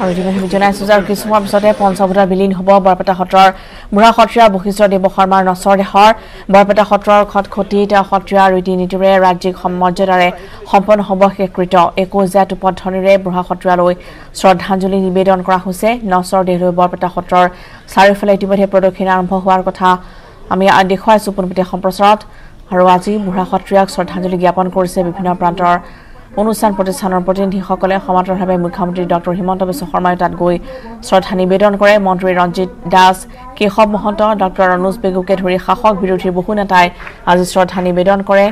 আৰু ইতিমধ্যে জনাইছো যে কিছু সময়ৰ পিছতে পঞ্চভূতা বিলীন হ'ব বৰপেটা সত্ৰৰ বুঢ়া সত্ৰীয়া বশিষ্ঠ দেৱ শৰ্মাৰ নচৰ দেশৰ বৰপেটা সত্ৰৰ খটখটি সত্ৰীয়া ৰীতি নীতিৰে ৰাজ্যিক মৰ্যাদাৰে সম্পন্ন হ'ব শেষকৃত্য 21 উপধ্বনিৰে বুঢ়া সত্ৰীয়ালৈ শ্ৰদ্ধাঞ্জলি নিবেদন কৰা হৈছে নচৰ দেহলৈ বৰপেটা সত্ৰৰ চাৰিওফালে ইতিমধ্যে প্ৰদক্ষিণ আৰম্ভ হোৱাৰ কথা আমি দেখুৱাইছো পোনপটীয়া সম্প্ৰচাৰত আৰু আজি বুঢ়া সত্ৰীয়াক শ্ৰদ্ধাঞ্জলি জ্ঞাপন কৰিছে বিভিন্ন প্ৰান্তৰ অনুষ্ঠান প্ৰতিষ্ঠানৰ প্ৰতিনিধিসকলে সমান্তৰালভাৱে মুখ্যমন্ত্ৰী ডক্টৰ হিমন্ত বিশ্ব শৰ্মাই তাত গৈ শ্ৰদ্ধা নিবেদন কৰে মন্ত্ৰী ৰঞ্জিত দাস কেশৱ মহন্ত ডক্টৰ অনুজ বেগুকে ধৰি শাসক বিৰোধীৰ বহু নেতাই আজি শ্ৰদ্ধা নিবেদন কৰে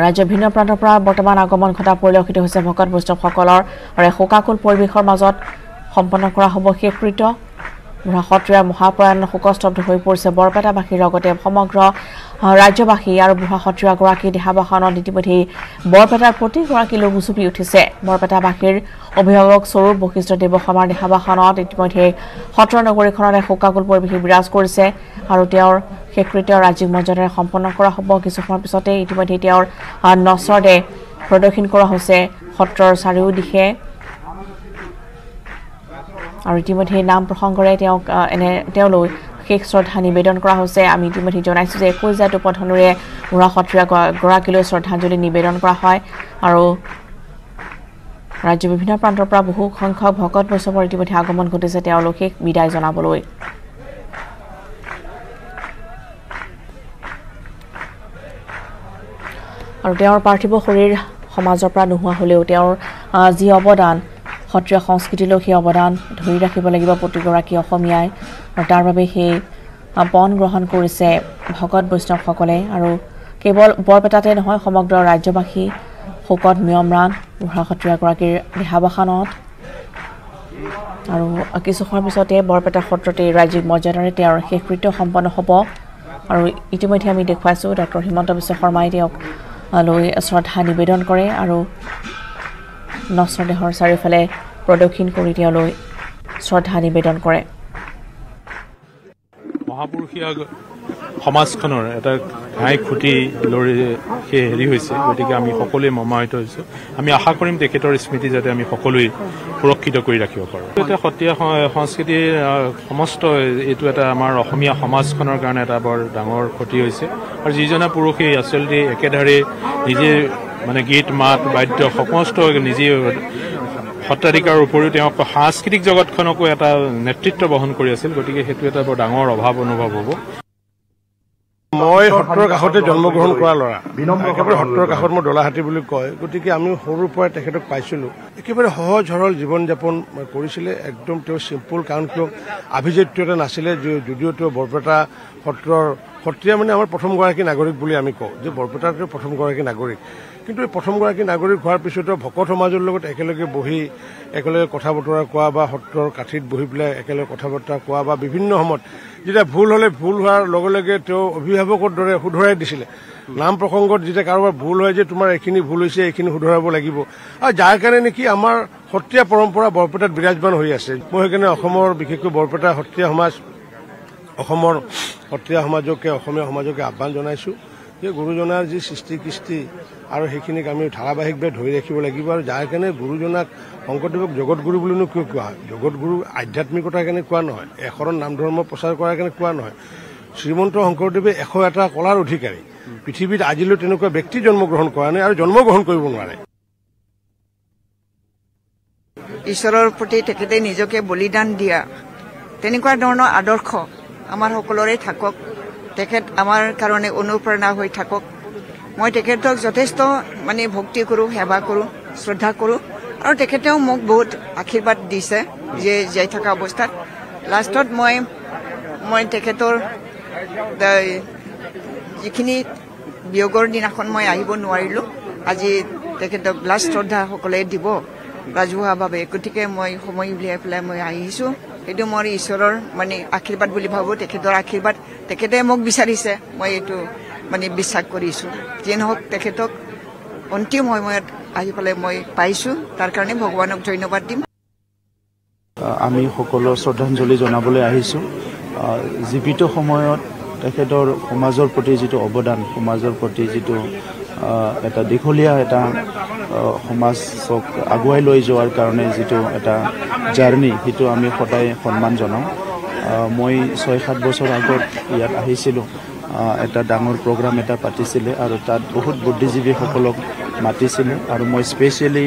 ৰাজ্যৰ ভিন্ন প্ৰান্তৰ পৰা বৰ্তমান আগমন ঘটা পৰিলক্ষিত হৈছে ভকত বৈষ্ণৱসকলৰ আৰু শোকাকুল পৰিৱেশৰ মাজত সম্পন্ন কৰা হ'ব শেষকৃত্য বুঢ়া সত্ৰীয়া মহাপ্ৰয়াণ শোকস্তব্ধ হৈ পৰিছে বৰপেটাবাসীৰ লগতে সমগ্ৰ ৰাজ্যবাসী আৰু বুঢ়া সত্ৰীয়াগৰাকী দেহাৱসানত ইতিমধ্যে বৰপেটাৰ প্ৰতিগৰাকী লোক উচুপি উঠিছে বৰপেটাবাসীৰ অভিভাৱক স্বৰূপ বশিষ্ঠ দেৱ শৰ্মাৰ দেহাৱসানত ইতিমধ্যে সত্ৰ নগৰীখনত শোকাকুল পৰিৱেশ বিৰাজ কৰিছে আৰু তেওঁৰ শেষকৃত্য ৰাজ্যিক মৰ্যাদাৰে সম্পন্ন কৰা হ'ব কিছু সময়ৰ পিছতে ইতিমধ্যে তেওঁৰ নচৰদে প্ৰদৰ্শন কৰা হৈছে সত্ৰৰ চাৰিওদিশে আৰু ইতিমধ্যে নাম প্ৰসংগৰে তেওঁলৈ শেষ শ্ৰদ্ধা নিবেদন কৰা হৈছে আমি ইতিমধ্যে জনাইছো যে 21 উপধ্বনিৰে বুঢ়া সত্ৰীয়া গৰাকীলৈ শ্ৰদ্ধাঞ্জলি নিবেদন কৰা হয় আৰু ৰাজ্যৰ বিভিন্ন প্ৰান্তৰ পৰা বহু সংখ্যক ভকত বৈষ্ণৱৰ ইতিমধ্যে আগমন ঘটিছে তেওঁলোকে বিদায় জনাবলৈ আৰু তেওঁৰ পাৰ্থিৱ শৰীৰ সমাজৰ পৰা নোহোৱা হ'লেও তেওঁৰ যি অৱদান সত্ৰীয়া সংস্কৃতিলৈ সেই অৱদান ধৰি ৰাখিব লাগিব প্ৰতিগৰাকী অসমীয়াই আৰু তাৰ বাবে সেই পণ গ্ৰহণ কৰিছে ভকত বৈষ্ণৱসকলে আৰু কেৱল বৰপেটাতে নহয় সমগ্ৰ ৰাজ্যবাসী শোকত মিয়মৰাণ বুঢ়া সত্ৰীয়াগৰাকীৰ দেহাৱসানত আৰু কিছু সময়ৰ পিছতে বৰপেটা সত্ৰতে ৰাজ্যিক মৰ্যাদাৰে তেওঁৰ শেষকৃত্য সম্পন্ন হ'ব আৰু ইতিমধ্যে আমি দেখুৱাইছো ডক্টৰ হিমন্ত বিশ্ব শৰ্মাই তেওঁক লৈ শ্ৰদ্ধা নিবেদন কৰে আৰু নচৰ দেহৰ চাৰিওফালে প্ৰদক্ষিণ কৰি তেওঁলৈ শ্ৰদ্ধা নিবেদন কৰে মহাপুৰুষীয়া সমাজখনৰ এটা ঘাই খুঁটি লৰি সেই হেৰি হৈছে গতিকে আমি সকলোৱে মৰ্মাহত হৈছোঁ আমি আশা কৰিম তেখেতৰ স্মৃতি যাতে আমি সকলোৱে সুৰক্ষিত কৰি ৰাখিব পাৰোঁ এটা সত্ৰীয়া সংস্কৃতিৰ সমস্ত এইটো এটা আমাৰ অসমীয়া সমাজখনৰ কাৰণে এটা বৰ ডাঙৰ ক্ষতি হৈছে আৰু যিজনা পুৰুষে আচলতে একেধাৰে নিজে মানে গীত মাত বাদ্য সমস্ত নিজে সত্ৰাধিকাৰৰ উপৰিও তেওঁ সাংস্কৃতিক জগতখনকো এটা নেতৃত্ব বহন কৰি আছিল গতিকে সেইটো এটা বৰ ডাঙৰ অভাৱ অনুভৱ হ'ব মই সত্ৰৰ কাষতে জন্মগ্ৰহণ কৰা ল'ৰা একেবাৰে সত্ৰৰ কাষত মোৰ দলাহাতী বুলি কয় গতিকে আমি সৰুৰ পৰাই তেখেতক পাইছিলোঁ একেবাৰে সহজ সৰল জীৱন যাপন কৰিছিলে একদম তেওঁ চিম্পুল কাৰণ কিয় আভিজাত্য এটা নাছিলে যদিও তেওঁ বৰপেটা সত্ৰৰ সত্ৰীয়া মানে আমাৰ প্ৰথমগৰাকী নাগৰিক বুলি আমি কওঁ যে বৰপেটাৰ প্ৰথমগৰাকী নাগৰিক কিন্তু এই প্ৰথমগৰাকী নাগৰিক হোৱাৰ পিছতো ভকত সমাজৰ লগত একেলগে বহি একেলগে কথা বতৰা কোৱা বা সত্ৰৰ কাঠিত বহি পেলাই একেলগে কথা বতৰা কোৱা বা বিভিন্ন সময়ত যেতিয়া ভুল হ'লে ভুল হোৱাৰ লগে লগে তেওঁ অভিভাৱকৰ দৰে শুধৰাই দিছিলে নাম প্ৰসংগত যেতিয়া কাৰোবাৰ ভুল হয় যে তোমাৰ এইখিনি ভুল হৈছে এইখিনি শুধৰাব লাগিব আৰু যাৰ কাৰণে নেকি আমাৰ সত্ৰীয়া পৰম্পৰা বৰপেটাত বিৰাজমান হৈ আছে মই সেইকাৰণে অসমৰ বিশেষকৈ বৰপেটা সত্ৰীয়া সমাজ অসমৰ সত্ৰীয়া সমাজকে অসমীয়া সমাজকে আহ্বান জনাইছোঁ যে গুৰুজনাৰ যি সৃষ্টি কৃষ্টি আৰু সেইখিনিক আমি ধাৰাবাহিকভাৱে ধৰি ৰাখিব লাগিব আৰু যাৰ কাৰণে গুৰুজনাক শংকৰদেৱক জগতগুৰু বুলিনো কিয় কোৱা হয় জগতগুৰু আধ্যাত্মিকতাৰ কাৰণে কোৱা নহয় এশৰণ নাম ধৰ্ম প্ৰচাৰ কৰাৰ কাৰণে কোৱা নহয় শ্ৰীমন্ত শংকৰদেৱে 101টা কলাৰ অধিকাৰী পৃথিৱীত আজিলৈ তেনেকুৱা ব্যক্তি জন্মগ্ৰহণ কৰা নাই আৰু জন্মগ্ৰহণ কৰিব নোৱাৰে ঈশ্বৰৰ প্ৰতি তেখেতে নিজকে বলিদান দিয়া তেনেকুৱা ধৰণৰ আদৰ্শ আমাৰ সকলোৰে থাকক তেখেত আমাৰ কাৰণে অনুপ্ৰেৰণা হৈ থাকক মই তেখেতক যথেষ্ট মানে ভক্তি কৰোঁ সেৱা কৰোঁ শ্ৰদ্ধা কৰোঁ আৰু তেখেতেও মোক বহুত আশীৰ্বাদ দিছে যে জীয়াই থকা অৱস্থাত লাষ্টত মই তেখেতৰ যিখিনি বিয়োগৰ দিনাখন মই আহিব নোৱাৰিলোঁ আজি তেখেতক লাষ্ট শ্ৰদ্ধা সকলে দিব ৰাজহুৱাভাৱে গতিকে মই সময় উলিয়াই পেলাই মই আহিছোঁ এইটো মোৰ ঈশ্বৰৰ মানে আশীৰ্বাদ বুলি ভাবোঁ তেখেতৰ আশীৰ্বাদ তেখেতে মোক বিচাৰিছে মই এইটো মানে বিশ্বাস কৰিছোঁ যি নহওক তেখেতক অন্তিম সময়ত আহি পেলাই মই পাইছোঁ তাৰ কাৰণে ভগৱানক ধন্যবাদ দিম আমি সকলো শ্ৰদ্ধাঞ্জলি জনাবলৈ আহিছোঁ জীৱিত সময়ত তেখেতৰ সমাজৰ প্ৰতি যিটো অৱদান সমাজৰ প্ৰতি যিটো এটা দীঘলীয়া এটা সমাজক আগুৱাই লৈ যোৱাৰ কাৰণে যিটো এটা জাৰ্নি সেইটো আমি সদায় সন্মান জনাওঁ মই 6-7 বছৰ আগত ইয়াত আহিছিলোঁ এটা ডাঙৰ প্ৰগ্ৰাম এটা পাতিছিলে আৰু তাত বহুত বুদ্ধিজীৱীসকলক মাতিছিলে আৰু মই স্পেচিয়েলি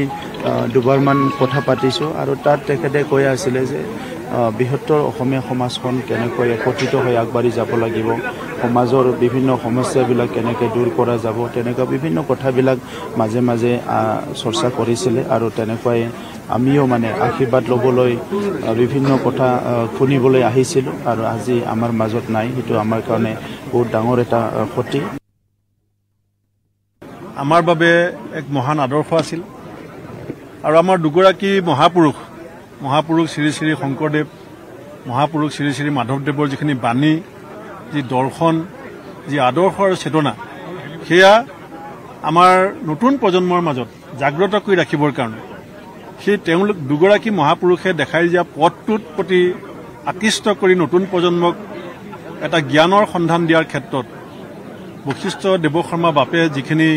দুবাৰমান কথা পাতিছোঁ আৰু তাত তেখেতে কৈ আছিলে যে বৃহত্তৰ অসমীয়া সমাজখন কেনেকৈ একত্ৰিত হৈ আগবাঢ়ি যাব লাগিব সমাজৰ বিভিন্ন সমস্যাবিলাক কেনেকৈ দূৰ কৰা যাব তেনেকুৱা বিভিন্ন কথাবিলাক মাজে মাজে চৰ্চা কৰিছিলে আৰু তেনেকুৱাই আমিও মানে আশীৰ্বাদ ল'বলৈ বিভিন্ন কথা শুনিবলৈ আহিছিলোঁ আৰু আজি আমাৰ মাজত নাই সেইটো আমাৰ কাৰণে বহুত ডাঙৰ এটা ক্ষতি আমাৰ বাবে এক মহান আদৰ্শ আছিল আৰু আমাৰ দুগৰাকী মহাপুৰুষ শ্ৰী শ্ৰী শংকৰদেৱ মহাপুৰুষ শ্ৰী শ্ৰী মাধৱদেৱৰ যিখিনি বাণী যি দৰ্শন যি আদৰ্শ আৰু চেতনা সেয়া আমাৰ নতুন প্ৰজন্মৰ মাজত জাগ্ৰত কৰি ৰাখিবৰ কাৰণে সেই তেওঁলোক দুগৰাকী মহাপুৰুষে দেখাই দিয়া পথটোৰ প্ৰতি আকৃষ্ট কৰি নতুন প্ৰজন্মক এটা জ্ঞানৰ সন্ধান দিয়াৰ ক্ষেত্ৰত বশিষ্ঠ দেৱশৰ্মা বাপে যিখিনি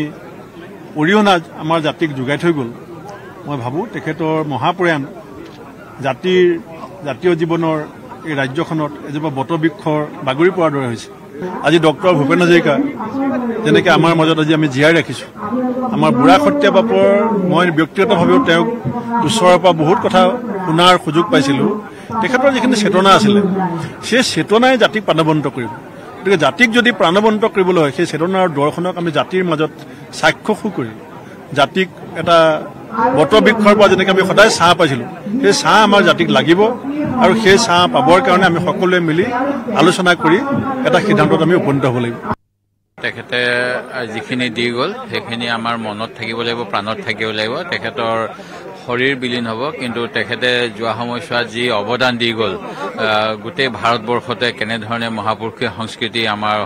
অৰিহণা আমাৰ জাতিক যোগাই থৈ গ'ল মই ভাবোঁ তেখেতৰ মহাপ্ৰয়াণ জাতীয় জীৱনৰ এই ৰাজ্যখনত এজোপা বটবৃক্ষৰ বাগৰি পৰাৰ দৰে হৈছে আজি ডক্টৰ ভূপেন হাজৰিকা যেনেকৈ আমাৰ মাজত আজি আমি জীয়াই ৰাখিছোঁ আমাৰ বুঢ়া সত্ৰীয়া বাপৰ মই ব্যক্তিগতভাৱেও তেওঁক ওচৰৰ পৰা বহুত কথা শুনাৰ সুযোগ পাইছিলোঁ তেখেতৰ যিখিনি চেতনা আছিলে সেই চেতনাই জাতিক প্ৰাণৱন্ত কৰিব গতিকে জাতিক যদি প্ৰাণৱন্ত কৰিবলৈ হয় সেই চেতনাৰ দৰ্শনক আমি জাতিৰ মাজত চাক্ষুষ কৰি জাতিক এটা বটবৃক্ষৰ পৰা যেনেকৈ আমি সদায় ছাঁ পাইছিলোঁ সেই ছাঁ আমাৰ জাতিক লাগিব আৰু সেই ছাঁ পাবৰ কাৰণে আমি সকলোৱে মিলি আলোচনা কৰি এটা সিদ্ধান্তত আমি উপনীত হ'ব লাগিব তেখেতে যিখিনি দি গ'ল সেইখিনি আমাৰ মনত থাকিব লাগিব প্ৰাণত থাকিব লাগিব তেখেতৰ শৰীৰ বিলীন হ'ব কিন্তু তেখেতে যোৱা সময়ছোৱাত যি অৱদান দি গ'ল গোটেই ভাৰতবৰ্ষতে কেনেধৰণে মহাপুৰুষীয় সংস্কৃতি আমাৰ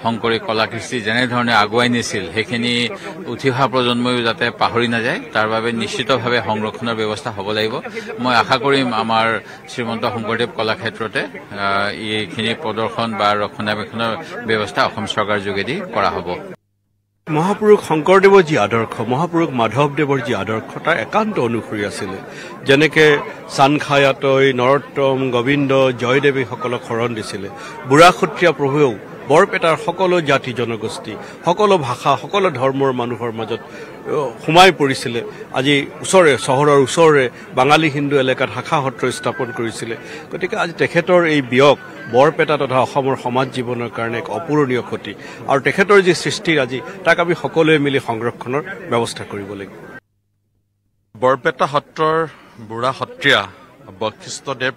শংকৰী কলা কৃষ্টি যেনেধৰণে আগুৱাই নিছিল সেইখিনি উঠি অহা প্ৰজন্ময়ো যাতে পাহৰি নাযায় তাৰ বাবে নিশ্চিতভাৱে সংৰক্ষণৰ ব্যৱস্থা হ'ব লাগিব মই আশা কৰিম আমাৰ শ্ৰীমন্ত শংকৰদেৱ কলাক্ষেত্ৰতে এইখিনি প্ৰদৰ্শন বা ৰক্ষণাবেক্ষণৰ ব্যৱস্থা অসম চৰকাৰৰ যোগেদি কৰা হ'ব মহাপুৰুষ শংকৰদেৱৰ যি আদৰ্শ মহাপুৰুষ মাধৱদেৱৰ যি আদৰ্শ তাৰ একান্ত অনুসৰি আছিলে যেনেকৈ চানখায়াতৈ নৰোত্তম গোবিন্দ জয়দেৱীসকলক শৰণ দিছিলে বুঢ়া সত্ৰীয়া প্ৰভুৱেও বৰপেটাৰ সকলো জাতি জনগোষ্ঠী সকলো ভাষা সকলো ধৰ্মৰ মানুহৰ মাজত সোমাই পৰিছিলে আজি চহৰৰ ওচৰৰে বাঙালী হিন্দু এলেকাত শাখা সত্ৰ স্থাপন কৰিছিলে গতিকে আজি তেখেতৰ এই বিয়োগ বৰপেটা তথা অসমৰ সমাজ জীৱনৰ কাৰণে এক অপূৰণীয় ক্ষতি আৰু তেখেতৰ যি সৃষ্টিৰ আজি তাক আমি সকলোৱে মিলি সংৰক্ষণৰ ব্যৱস্থা কৰিব লাগিব বৰপেটা সত্ৰৰ বুঢ়া সত্ৰীয়া বশিষ্ঠদেৱ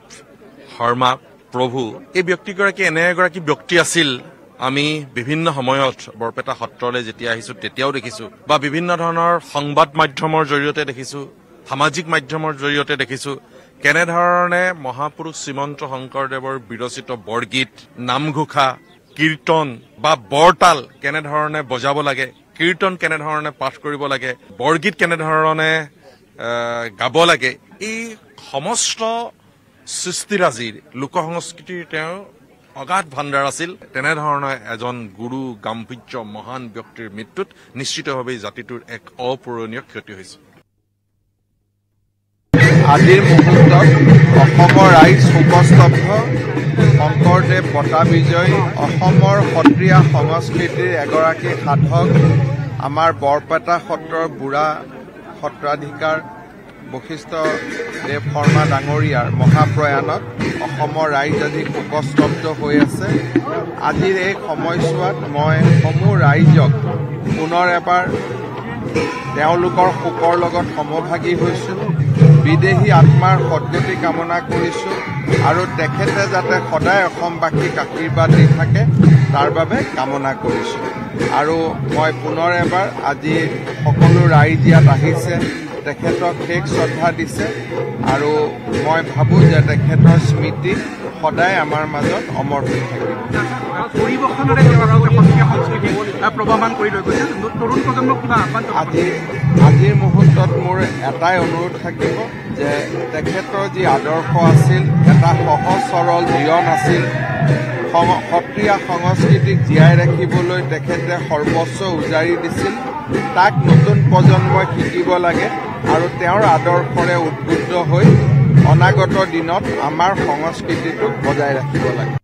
শৰ্মা প্ৰভু এই ব্যক্তিগৰাকী এনে এগৰাকী ব্যক্তি আছিল আমি বিভিন্ন সময়ত বৰপেটা সত্ৰলৈ যেতিয়া আহিছোঁ তেতিয়াও দেখিছোঁ বা বিভিন্ন ধৰণৰ সংবাদ মাধ্যমৰ জৰিয়তে দেখিছোঁ সামাজিক মাধ্যমৰ জৰিয়তে দেখিছোঁ কেনেধৰণে মহাপুৰুষ শ্ৰীমন্ত শংকৰদেৱৰ বিৰচিত বৰগীত নামঘোষা কীৰ্তন বা বৰতাল কেনেধৰণে বজাব লাগে কীৰ্তন কেনেধৰণে পাঠ কৰিব লাগে বৰগীত কেনেধৰণে গাব লাগে এই সমস্ত সৃষ্টিৰাজিৰ লোকসংস্কৃতিৰ তেওঁ অগাধ ভাণ্ডাৰ আছিল তেনেধৰণৰ এজন গুৰু গাম্ভীৰ্য মহান ব্যক্তিৰ মৃত্যুত নিশ্চিতভাৱে জাতিটোৰ এক অপূৰণীয় ক্ষতি হৈছে আজিৰ মুহূৰ্তত অসমৰ ৰাইজ শোকস্তব্ধ শংকৰদেৱ বঁটা বিজয়ী অসমৰ সত্ৰীয়া সংস্কৃতিৰ এগৰাকী সাধক আমাৰ বৰপেটা সত্ৰৰ বুঢ়া সত্ৰাধিকাৰ বশিষ্ঠ দেৱ শৰ্মা ডাঙৰীয়াৰ মহাপ্ৰয়াণত অসমৰ ৰাইজ আজি শোকস্তব্ধ হৈ আছে আজিৰ এই সময়ছোৱাত মই সমূহ ৰাইজক পুনৰ এবাৰ তেওঁলোকৰ শোকৰ লগত সমভাগী হৈছোঁ বিদেহী আত্মাৰ সদ্গতি কামনা কৰিছোঁ আৰু তেখেতে যাতে সদায় অসমবাসীক আশীৰ্বাদ দি থাকে তাৰ বাবে কামনা কৰিছোঁ আৰু মই পুনৰ এবাৰ আজি সকলো ৰাইজ ইয়াত আহিছে তেখেতক শেষ শ্ৰদ্ধা দিছে আৰু মই ভাবোঁ যে তেখেতৰ স্মৃতি সদায় আমাৰ মাজত অমৰ হৈ থাকিব আজিৰ মুহূৰ্তত মোৰ এটাই অনুৰোধ থাকিব যে তেখেতৰ যি আদৰ্শ আছিল এটা সহজ সৰল জীৱন আছিল সত্ৰীয়া সংস্কৃতিক জীয়াই ৰাখিবলৈ তেখেতে সৰ্বস্ব উজাৰি দিছিল তাক নতুন প্ৰজন্মই শিকিব লাগে আৰু তেওঁৰ আদৰ্শৰে উদ্বুদ্ধ হৈ অনাগত দিনত আমাৰ সংস্কৃতিটোক বজাই ৰাখিব লাগে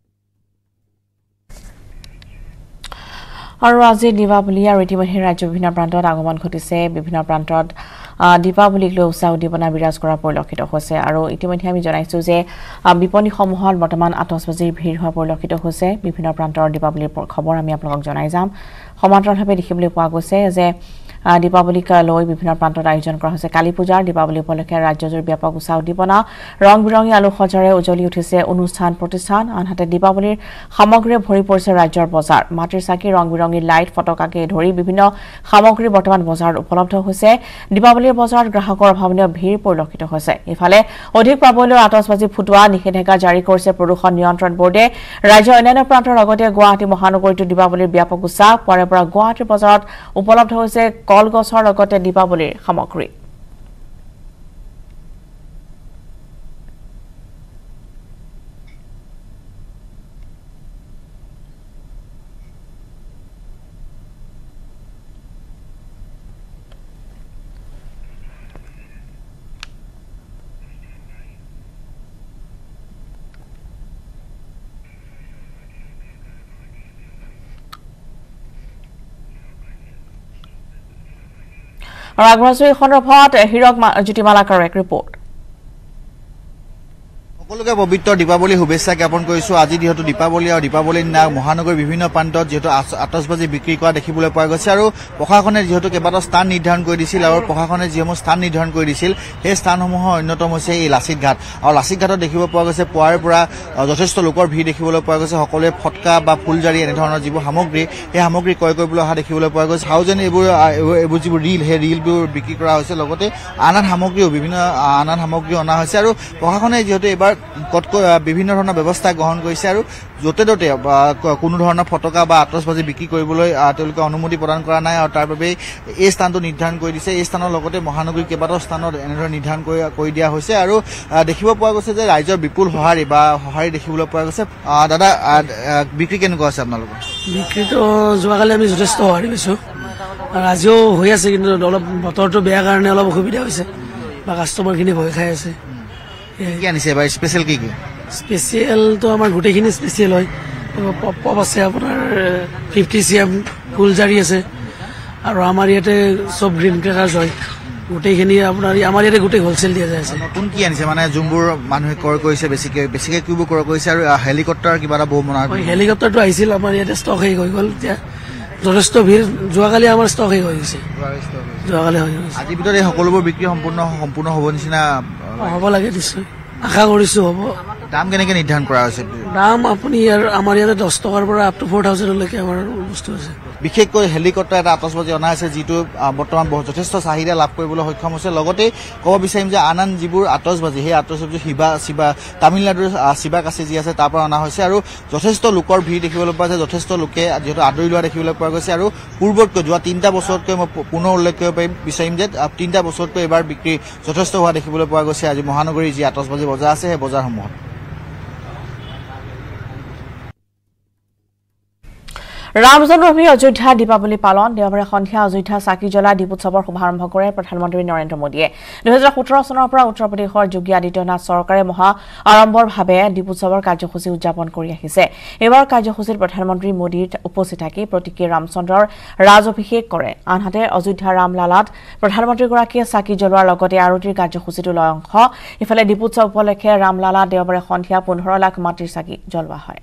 আৰু আজি দীপাৱলী আৰু ইতিমধ্যে ৰাজ্যৰ বিভিন্ন প্ৰান্তত আগমন ঘটিছে বিভিন্ন প্ৰান্তত দীপাৱলীক লৈ উৎসাহ উদ্দীপনা বিৰাজ কৰা পৰিলক্ষিত হৈছে আৰু ইতিমধ্যে আমি জনাইছো যে বিপণীসমূহত বৰ্তমান আতচবাজিৰ ভিৰ হোৱা পৰিলক্ষিত হৈছে বিভিন্ন প্ৰান্তৰ দীপাৱলীৰ খবৰ আমি আপোনালোকক জনাই যাম সমান্তৰালভাৱে দেখিবলৈ পোৱা গৈছে যে দীপাৱলীক লৈ বিভিন্ন প্ৰান্তত আয়োজন কৰা হৈছে কালী পূজাৰ দীপাৱলী উপলক্ষে ৰাজ্যজুৰি ব্যাপক উৎসাহ উদ্দীপনা ৰং বিৰঙী আলোকসজ্জাৰে উজ্বলি উঠিছে অনুষ্ঠান প্ৰতিষ্ঠান আনহাতে দীপাৱলীৰ সামগ্ৰীৰে ভৰি পৰিছে ৰাজ্যৰ বজাৰ মাটিৰ চাকি ৰং বিৰঙী লাইট ফটকাকে ধৰি বিভিন্ন সামগ্ৰী বৰ্তমান বজাৰত উপলব্ধ হৈছে দীপাৱলীৰ বজাৰত গ্ৰাহকৰ অভাৱনীয় ভিৰ পৰিলক্ষিত হৈছে ইফালে অধিক পাবলৈ আতচবাজি ফুটোৱা নিষেধাজ্ঞা জাৰি কৰিছে প্ৰদূষণ নিয়ন্ত্ৰণ বোৰ্ডে ৰাজ্যৰ অন্যান্য প্ৰান্তৰ লগতে গুৱাহাটী মহানগৰীতো দীপাৱলীৰ ব্যাপক উৎসাহ পৰে পৰা গুৱাহাটীৰ বজাৰত উপলব্ধ হৈছে কলগছৰ লগতে দীপাৱলীৰ সামগ্ৰী আৰু আগবাঢ়িছো এই সন্দৰ্ভত হীৰক জ্যোতিমালাকাৰ এক ৰিপৰ্ট সকলোকে পবিত্ৰ দীপাৱলী শুভেচ্ছা জ্ঞাপন কৰিছো আজি যিহেতু দীপাৱলী আৰু দীপাৱলীৰ দিনা মহানগৰীৰ বিভিন্ন প্ৰান্তত যিহেতু আতচবাজি বিক্ৰী কৰা দেখিবলৈ পোৱা গৈছে আৰু প্ৰশাসনে যিহেতু কেইবাটাও স্থান নিৰ্ধাৰণ কৰি দিছিল আৰু প্ৰশাসনে যিসমূহ স্থান নিৰ্ধাৰণ কৰি দিছিল সেই স্থানসমূহৰ অন্যতম হৈছে এই লাচিত ঘাট আৰু লাচিত ঘাটত দেখিব পোৱা গৈছে পুৱাৰ পৰা যথেষ্ট লোকৰ ভিৰ দেখিবলৈ পোৱা গৈছে সকলোৱে ফটকা বা ফুলজাৰি এনেধৰণৰ যিবোৰ সামগ্ৰী সেই সামগ্ৰী ক্ৰয় কৰিবলৈ অহা দেখিবলৈ পোৱা গৈছে হাউজেন এইবোৰ যিবোৰ ৰীল সেই ৰীলবোৰ বিক্ৰী কৰা হৈছে লগতে আন সামগ্ৰীও বিভিন্ন আন সামগ্ৰী অনা হৈছে আৰু প্ৰশাসনে যিহেতু এইবাৰ বিভিন্ন ধৰণৰ ব্যৱস্থা গ্ৰহণ কৰিছে আৰু য'তে ত'তে কোনো ধৰণৰ ফটকা বা আতচবাজি বিক্ৰী কৰিবলৈ তেওঁলোকে অনুমতি প্ৰদান কৰা নাই আৰু তাৰ বাবে এই স্থানটো নিৰ্ধাৰণ কৰি দিছে এই স্থানৰ লগতে মহানগৰীৰ কেইবাটাও স্থানত এনেদৰে নিৰ্ধাৰণ কৰি দিয়া হৈছে আৰু দেখিব পোৱা গৈছে যে ৰাইজৰ বিপুল সঁহাৰি দেখিবলৈ পোৱা গৈছে দাদা বিক্ৰী কেনেকুৱা আছে আপোনালোকৰ বিক্ৰীটো যোৱাকালি আমি যথেষ্ট সঁহাৰি পাইছোঁ আৰু আজিও হৈ আছে কিন্তু অলপ বতৰটো বেয়া কাৰণে অলপ অসুবিধা হৈছে বা কাষ্টমাৰখিনি ভয় খাই আছে কি আনিছে এবাৰ স্পেচিয়েল কি স্পেচিয়েলটো আমাৰ গোটেইখিনি স্পেচিয়েল হয় পপ আছে আপোনাৰ 50 CM ফুলজাৰি আছে আৰু আমাৰ ইয়াতে চব গ্ৰীণ ক্ৰেকাৰ্ছ হয় গোটেইখিনি আপোনাৰ আমাৰ ইয়াতে গোটেই হোলচেল দিয়া যায় আছে কোন কি আনিছে মানে যোনবোৰ মানুহে ক্ৰয় কৰিছে বেছিকৈ কিবোৰ ক্ৰয় কৰিছে আৰু হেলিকপ্টাৰ কিবা এটা বহু মনা হেলিকপ্টাৰটো আহিছিল আমাৰ ইয়াতে ষ্টক শেষ হৈ গ'ল এতিয়া যথেষ্ট ভিৰ যোৱাকালি আমাৰ ষ্টক শেষ হৈ গৈছে যোৱাকালি হৈ গৈছে আজিৰ ভিতৰত এই সকলোবোৰ বিক্ৰী সম্পূৰ্ণ হ'ব নিচিনা হ'ব লাগে নিশ্চয় আশা কৰিছো হ'ব দাম কেনেকৈ নিৰ্ধাৰণ কৰা হৈছে দাম আপুনি আমাৰ ইয়াতে 10 টকাৰ পৰা আপ টু 4000 লৈকে আমাৰ বস্তু আছে বিশেষকৈ হেলিকপ্টাৰ এটা আতচবাজি অনা হৈছে যিটো বৰ্তমান যথেষ্ট চাহিদা লাভ কৰিবলৈ সক্ষম হৈছে লগতে ক'ব বিচাৰিম যে আন যিবোৰ আতচবাজি সেই আতচবাজি শিৱা তামিলনাডুৰ শিৱাকাছি যি আছে তাৰ পৰা অনা হৈছে আৰু যথেষ্ট লোকৰ ভিৰ দেখিবলৈ পোৱা যায় যথেষ্ট লোকে যিহেতু আদৰি লোৱা দেখিবলৈ পোৱা গৈছে আৰু পূৰ্বতকৈ যোৱা 3টা বছৰতকৈ মই পুনৰ উল্লেখ কৰিব বিচাৰিম যে 3টা বছৰতকৈ এবাৰ বিক্ৰী যথেষ্ট হোৱা দেখিবলৈ পোৱা গৈছে আজি মহানগৰীৰ যি আতচবাজি বজাৰ আছে সেই বজাৰসমূহত ৰাম জন্মভূমি অযোধ্যা দীপাৱলী পালন দেওবাৰে সন্ধিয়া অযোধ্যা চাকি জ্বলা দীপোৎসৱৰ শুভাৰম্ভ কৰে প্ৰধানমন্ত্ৰী নৰেন্দ্ৰ মোদীয়ে 2017 চনৰ পৰা উত্তৰ প্ৰদেশৰ যোগী আদিত্যনাথ চৰকাৰে মহা আড়ম্বৰভাৱে দীপোৎসৱৰ কাৰ্যসূচী উদযাপন কৰি আহিছে এইবাৰ কাৰ্যসূচীত প্ৰধানমন্ত্ৰী মোদীৰ উপস্থিত থাকি প্ৰতীকী ৰামচন্দ্ৰৰ ৰাজ অভিষেক কৰে আনহাতে অযোধ্যা ৰামলালাত প্ৰধানমন্ত্ৰীগৰাকীয়ে চাকি জ্বলোৱাৰ লগতে আৰতিৰ কাৰ্যসূচীটো লয় অংশ ইফালে দীপোৎসৱ উপলক্ষে ৰামলালা দেওবাৰে সন্ধিয়া 15 লাখ মাটিৰ চাকি জ্বলোৱা হয়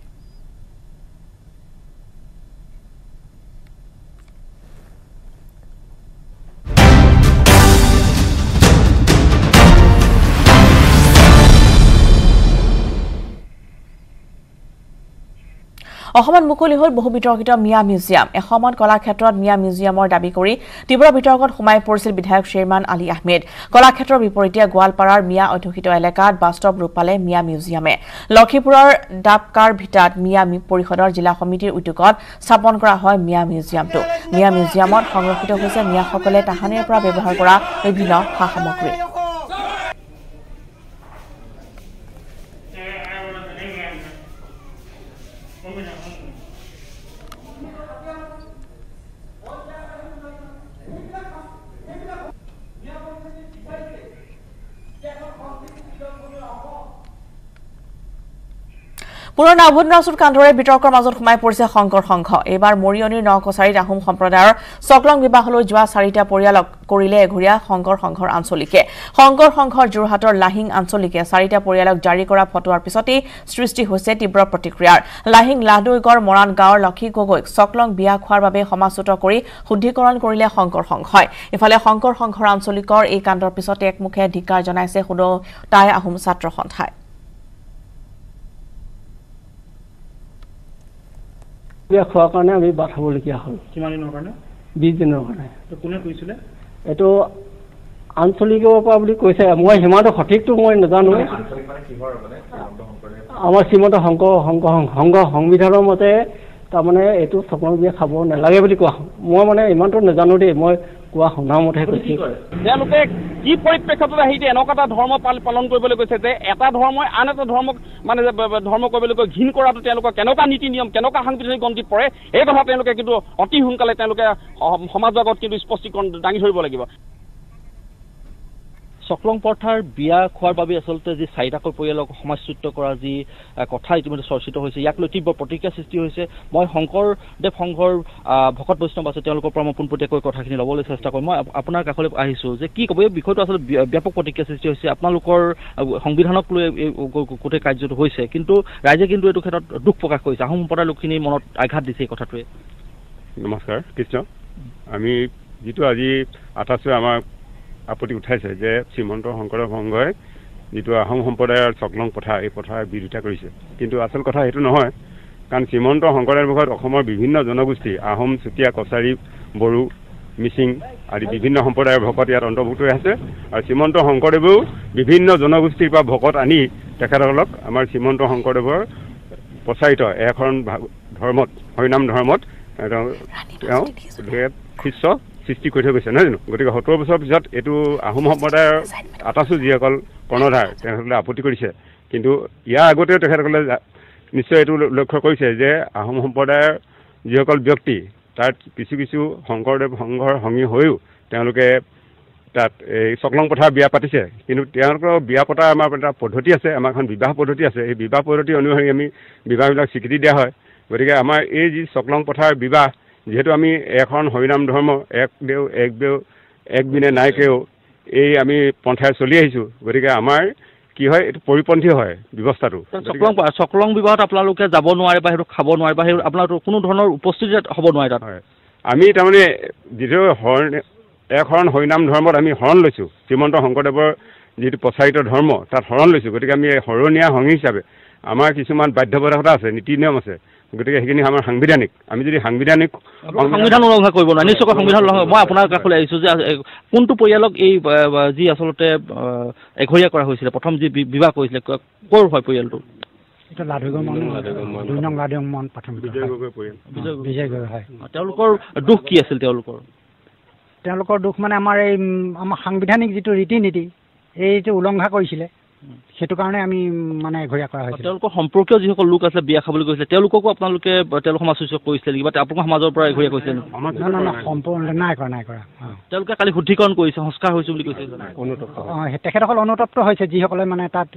অসমত মুকলি হ'ল বহু বিতৰ্কিত মিয়া মিউজিয়াম এসময়ত কলাক্ষেত্ৰত মিয়া মিউজিয়ামৰ দাবী কৰি তীব্ৰ বিতৰ্কত সোমাই পৰিছিল বিধায়ক শ্বেৰমান আলী আহমেদ কলাক্ষেত্ৰৰ বিপৰীতে গোৱালপাৰাৰ মিয়া অধ্যুষিত এলেকাত বাস্তৱ ৰূপ পালে মিয়া মিউজিয়ামে লক্ষীপুৰৰ ডাবকাৰ ভিটাত মিয়া পৰিষদৰ জিলা সমিতিৰ উদ্যোগত স্থাপন কৰা হয় মিয়া মিউজিয়ামটো মিয়া মিউজিয়ামত সংৰক্ষিত হৈছে মিয়াসকলে তাহানিৰ পৰা ব্যৱহাৰ কৰা বিভিন্ন সা সামগ্ৰী Women পুনৰ নাভোনৰাচুৰ কাণ্ডৰে বিতৰ্কৰ মাজত সোমাই পৰিছে শংকৰ সংঘ এবাৰ মৰিয়নিৰ নকছাৰীত আহোম সম্প্ৰদায়ৰ চকলং বিবাহলৈ যোৱা 4টা পৰিয়ালক কৰিলে এঘৰীয়া শংকৰ সংঘৰ আঞ্চলিকে শংকৰ সংঘৰ যোৰহাটৰ লাহিং আঞ্চলিকে 4টা পৰিয়ালক জাৰি কৰা ফটোৱাৰ পিছতেই সৃষ্টি হৈছে তীব্ৰ প্ৰতিক্ৰিয়াৰ লাহিং লাহদৈগড় মৰাণ গাঁৱৰ লক্ষী গগৈক চকলং বিয়া খোৱাৰ বাবে সমাজচ্যুত কৰি শুদ্ধিকৰণ কৰিলে শংকৰ সংঘই ইফালে শংকৰ সংঘৰ আঞ্চলিকৰ এই কাণ্ডৰ পিছতে একমুখে ধিক্কাৰ জনাইছে হুদতাই আহোম ছাত্ৰ সন্থাই বিয়া খোৱাৰ কাৰণে আমি বাট হ'বলগীয়া হ'ল কিমান দিনৰ কাৰণে 20 দিনৰ কাৰণে কোনে কৈছিলে এইটো আঞ্চলিকৰ পৰা বুলি কৈছে মই সিমানটো সঠিকটো মই নাজানো আমাৰ শ্ৰীমন্ত শংকৰ সংবিধানৰ মতে তাৰমানে এইটো চকলং বিয়া খাব নালাগে বুলি কোৱা মই মানে ইমানটো নাজানো দেই মই কোৱা শুনা মতে কৈছো তেওঁলোকে কি পৰিপ্ৰেক্ষিতত আহি এনেকুৱা এটা ধৰ্ম পালন কৰিবলৈ কৈছে যে এটা ধৰ্মই আন এটা ধৰ্মক মানে ধৰ্ম কৰিবলৈ ঘিণ কৰাটো তেওঁলোকৰ কেনেকুৱা নীতি নিয়ম কেনেকুৱা সাংবিধানিক গণ্ডিত পৰে এই কথা তেওঁলোকে কিন্তু অতি সোনকালে তেওঁলোকে সমাজৰ আগত কিন্তু স্পষ্টীকৰণ দাঙি ধৰিব লাগিব চকলং প্ৰথাৰ বিয়া খোৱাৰ বাবে আচলতে যি 4টাকৈ পৰিয়ালক সমাজচ্যুত কৰা যি কথা ইতিমধ্যে চৰ্চিত হৈছে ইয়াক লৈ তীব্ৰ প্ৰতিক্ৰিয়া সৃষ্টি হৈছে মই শংকৰদেৱ সংঘৰ ভকত বৈষ্ণৱ আছে তেওঁলোকৰ পৰা মই পোনপটীয়াকৈ কথাখিনি ল'বলৈ চেষ্টা কৰিম মই আপোনাৰ কাষলৈ আহিছোঁ যে কি ক'ব এই বিষয়টো আচলতে ব্যাপক প্ৰতিক্ৰিয়া সৃষ্টি হৈছে আপোনালোকৰ সংবিধানক লৈ গোটেই কাৰ্যটো হৈছে কিন্তু ৰাইজে কিন্তু এইটো ক্ষেত্ৰত দুখ প্ৰকাশ কৰিছে আহোম সম্প্ৰদায়ৰ লোকখিনিৰ মনত আঘাত দিছে এই কথাটোৱে নমস্কাৰ কৃষ্ণ আমি যিটো আজি 28 আমাৰ আপত্তি উঠাইছে যে শ্ৰীমন্ত শংকৰদেৱ সংঘই যিটো আহোম সম্প্ৰদায়ৰ চকলং প্ৰথা এই প্ৰথাৰ বিৰোধিতা কৰিছে কিন্তু আচল কথা সেইটো নহয় কাৰণ শ্ৰীমন্ত শংকৰদেৱ সংঘত অসমৰ বিভিন্ন জনগোষ্ঠী আহোম চুতীয়া কছাৰী বড়ো মিচিং আদি বিভিন্ন সম্প্ৰদায়ৰ ভকত ইয়াত অন্তৰ্ভুক্ত হৈ আছে আৰু শ্ৰীমন্ত শংকৰদেৱেও বিভিন্ন জনগোষ্ঠীৰ পৰা ভকত আনি তেখেতসকলক আমাৰ শ্ৰীমন্ত শংকৰদেৱৰ প্ৰচাৰিত এখন ধৰ্মত হৰিনাম ধৰ্মত তেওঁ শিষ্য সৃষ্টি কৰি থৈ গৈছে নহয় জানো গতিকে 70 বছৰৰ পিছত এইটো আহোম সম্প্ৰদায়ৰ 28 যিসকল কৰ্ণধাৰ তেখেতসকলে আপত্তি কৰিছে কিন্তু ইয়াৰ আগতেও তেখেতসকলে নিশ্চয় এইটো লক্ষ্য কৰিছে যে আহোম সম্প্ৰদায়ৰ যিসকল ব্যক্তি তাত কিছু শংকৰদেৱ সংঘৰ সংগী হৈও তেওঁলোকে তাত এই চকলং প্ৰথা বিয়া পাতিছে কিন্তু তেওঁলোকৰ বিয়া পতা আমাৰ এটা পদ্ধতি আছে আমাৰ এখন বিবাহ পদ্ধতি আছে এই বিবাহ পদ্ধতি অনুসৰি আমি বিবাহবিলাক স্বীকৃতি দিয়া হয় গতিকে আমাৰ এই যি চকলং প্ৰথাৰ বিবাহ যেহেতু আমি এখন হৰিনাম ধৰ্ম এক দেও এক বিনে নাইকেও এই আমি পন্থাই চলি আহিছোঁ গতিকে আমাৰ কি হয় এইটো পৰিপন্থী হয় ব্যৱস্থাটো চকলং বিবাহত আপোনালোকে যাব নোৱাৰে বা সেইটো খাব নোৱাৰে বা সেইটো আপোনালোকৰ কোনো ধৰণৰ উপস্থিতি হ'ব নোৱাৰে তাত হয় আমি তাৰমানে যিটো এখন হৰিনাম ধৰ্মত আমি শৰণ লৈছোঁ শ্ৰীমন্ত শংকৰদেৱৰ যিটো প্ৰচাৰিত ধৰ্ম তাত শৰণ লৈছোঁ গতিকে আমি শৰণীয়া সংগী হিচাপে আমাৰ কিছুমান বাধ্যবাধকতা আছে নীতি নিয়ম আছে গতিকে সেইখিনি আমাৰ সাংবিধানিক আমি যদি সংবিধান উলংঘা কৰিব নোৱাৰে নিশ্চয়কৈ সংবিধান উলংঘা মই আপোনাৰ কাষলৈ আহিছোঁ যে কোনটো পৰিয়ালক এই যি আচলতে এঘৰীয়া কৰা হৈছিলে প্ৰথম যি বিবাহ কৰিছিলে ক'ৰ হয় পৰিয়ালটো তেওঁলোকৰ দুখ কি আছিল তেওঁলোকৰ দুখ মানে আমাৰ এই আমাৰ সাংবিধানিক যিটো ৰীতি নীতি এইটো উলংঘা কৰিছিলে সেইটো কাৰণে আমি মানে এঘৰীয়া কৰা হৈছিল তেওঁলোকৰ সম্পৰ্কীয় যিসকল লোক আছে বিয়া খাবলৈ গৈছিলে তেওঁলোককো আপোনালোকে তেওঁলোক সমাজচ্যুত কৰিছিলে নেকি বা আপোনালোকৰ সমাজৰ পৰা এঘৰীয়া কৰিছিলে সম্পূৰ্ণ নাই কৰা তেওঁলোকে কালি শুদ্ধিকৰণ কৰিছে সংস্কাৰ হৈছে বুলি কৈছে তেখেতসকল অনুতপ্ত হৈছে যিসকলে মানে তাত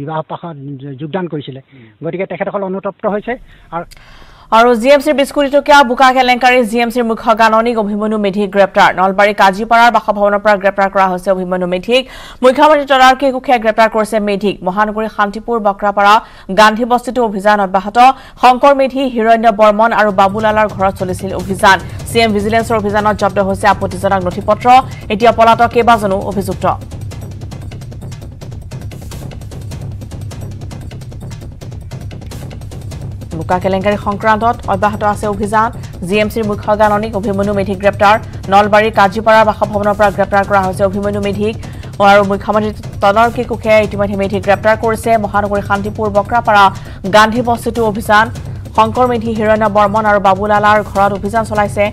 বিবাহ পাশত যোগদান কৰিছিলে গতিকে তেখেতসকল অনুতপ্ত হৈছে আৰু জিএমচিৰ বিস্কুটটকীয়া বোকা কেলেংকাৰী জিএমচিৰ মুখ্য গাননিক অভিমন্যু মেধিক গ্ৰেপ্তাৰ নলবাৰী কাজিপাৰাৰ বাসভৱনৰ পৰা গ্ৰেপ্তাৰ কৰা হৈছে অভিমন্যু মেধিক মুখ্যমন্ত্ৰী তদাৰকী কক্ষে গ্ৰেপ্তাৰ কৰিছে মেধিক মহানগৰী শান্তিপুৰ বক্ৰাপাৰা গান্ধী বস্তিটো অভিযান অব্যাহত শংকৰ মেধি হিৰণ্য বৰ্মন আৰু বাবুলালৰ ঘৰত চলিছিল অভিযান চিএম ভিজিলেন্সৰ অভিযানত জব্দ হৈছে আপত্তিজনক নথিপত্ৰ এতিয়া পলাতক কেইবাজনো অভিযুক্ত বোকা কেলেংকাৰী সংক্ৰান্তত অব্যাহত আছে অভিযান জিএমচিৰ মুখ্য গাননিক অভিমন্যু মেধিক গ্ৰেপ্তাৰ নলবাৰীৰ কাজিপাৰাৰ বাসভৱনৰ পৰা গ্ৰেপ্তাৰ কৰা হৈছে অভিমন্যু মেধিক আৰু মুখ্যমন্ত্ৰী তদাৰকী কক্ষে ইতিমধ্যে মেধিক গ্ৰেপ্তাৰ কৰিছে মহানগৰী শান্তিপুৰ বক্ৰাপাৰা গান্ধী বস্তিটো অভিযান শংকৰ মেধি হিৰণ্য বৰ্মন আৰু বাবুলালাৰ ঘৰত অভিযান চলাইছে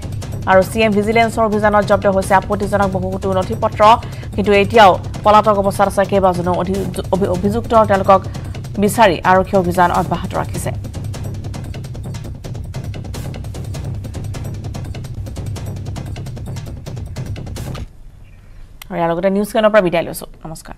আৰু চিএম ভিজিলেন্সৰ অভিযানত জব্দ হৈছে আপত্তিজনক বহুতো নথিপত্ৰ কিন্তু এতিয়াও পলাতক অৱস্থাত আছে কেইবাজনো অভিযুক্ত তেওঁলোকক বিচাৰি আৰক্ষী অভিযান অব্যাহত ৰাখিছে আৰু ইয়াৰ লগতে নিউজ কেনৰ পৰা বিদায় লৈছো নমস্কাৰ